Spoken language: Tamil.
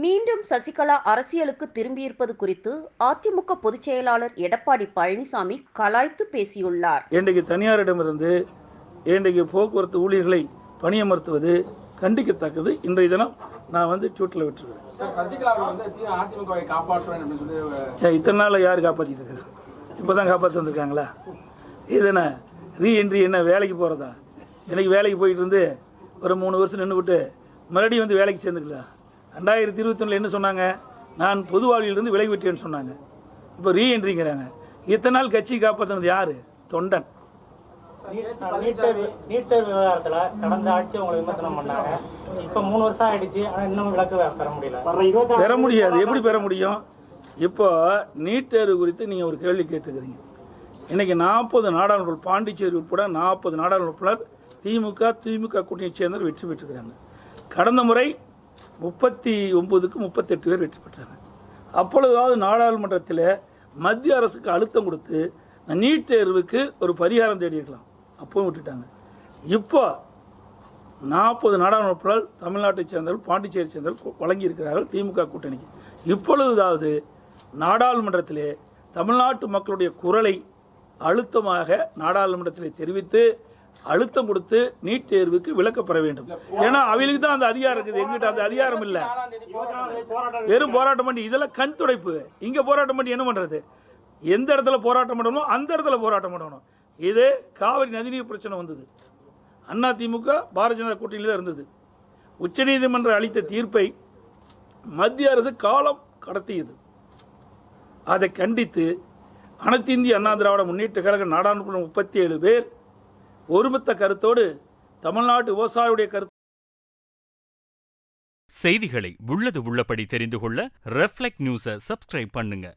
மீண்டும் சசிகலா அரசியலுக்கு திரும்பியிருப்பது குறித்து அதிமுக பொதுச் செயலாளர் எடப்பாடி பழனிசாமி கலாய்த்து பேசியுள்ளார். இன்றைக்கு தனியாரிடமிருந்து இன்றைக்கு போக்குவரத்து ஊழியர்களை பணியமர்த்துவது கண்டிக்கத்தக்கது. இன்றைய தினம் நான் ட்வீட்டில் விட்டுருக்கிறேன். இத்தனை நாள் யார் காப்பாற்றிட்டு இருக்கிறேன்? இப்போதான் காப்பாற்றி வந்திருக்காங்களா? இது என்ன ரீஎன்ட்ரி? என்ன வேலைக்கு போகிறதா? எனக்கு வேலைக்கு போயிட்டு இருந்து ஒரு 3 வருஷம் நின்று விட்டு மறுபடியும் வேலைக்கு சேர்ந்துக்கலாம். 2021 என்ன சொன்னாங்க? நான் பொது வாழ்விலிருந்து விலகி விட்டேன்னு சொன்னாங்க. இப்போ ரீஎன்ட்ரிங்கிறாங்க. இத்தனை நாள் கட்சி காப்பாற்றினது யாரு? தொண்டன். நீட் தேர்வு விவகாரத்தில் கடந்த ஆட்சி உங்களை விமர்சனம் பண்ணாங்க. இப்போ 3 வருஷம் ஆயிடுச்சு, ஆனால் இன்னும் விளக்கு பெற முடியல. பெற முடியாது. எப்படி பெற முடியும்? இப்போ நீட் தேர்வு குறித்து நீங்கள் ஒரு கேள்வி கேட்டுக்கிறீங்க. இன்னைக்கு 40 நாடாளுமன்ற, பாண்டிச்சேரி உட்பட 40 நாடாளுமன்ற உறுப்பினர் திமுக கூட்டணியை சேர்ந்தவர் வெற்றி பெற்றுக்கிறாங்க. கடந்த முறை 39க்கு 38 பேர் வெற்றி பெற்றாங்க. அப்பொழுதாவது நாடாளுமன்றத்தில் மத்திய அரசுக்கு அழுத்தம் கொடுத்து நீட் தேர்வுக்கு ஒரு பரிகாரம் தேடி இருக்கலாம். அப்பவும் விட்டுட்டாங்க. இப்போ 40 நாடாளுமன்ற உறுப்பினர் தமிழ்நாட்டை சேர்ந்தவர்கள், பாண்டிச்சேரி சேர்ந்தவர்கள் வழங்கி இருக்கிறார்கள் திமுக கூட்டணிக்கு. இப்பொழுதாவது நாடாளுமன்றத்திலே தமிழ்நாட்டு மக்களுடைய குரலை அழுத்தமாக நாடாளுமன்றத்திலே தெரிவித்து அழுத்தம் கொடுத்து நீட் தேர்வுக்கு விலக்கப்பெற வேண்டும். ஏன்னா அவங்களுக்கு தான் அந்த அதிகாரம் இருக்குது. எங்கிட்ட அந்த அதிகாரம் இல்லை. வெறும் போராட்டம் பண்ணி இதெல்லாம் கண் துடைப்பு. இங்க போராட்டம் பண்ணி என்ன பண்றது? எந்த இடத்துல போராட்டம் பண்ணணும் அந்த இடத்துல போராட்டம் பண்ணணும். இது காவிரி நதிநீர் பிரச்சனை வந்தது, அதிமுக பாரதிய ஜனதா கூட்டணியில் இருந்தது. உச்சநீதிமன்றம் அளித்த தீர்ப்பை மத்திய அரசு காலம் கடத்தியது. அதை கண்டித்து அனைத்து இந்திய அண்ணா திராவிட முன்னேற்ற கழக நாடாளுமன்ற 37 பேர் ஒருமித்த கருத்தோடு தமிழ்நாட்டு விவசாயியுடைய கருத்து. செய்திகளை உள்ளது உள்ளபடி தெரிந்து கொள்ள ரெஃப்ளெக்ட் நியூஸை சப்ஸ்கிரைப் பண்ணுங்க.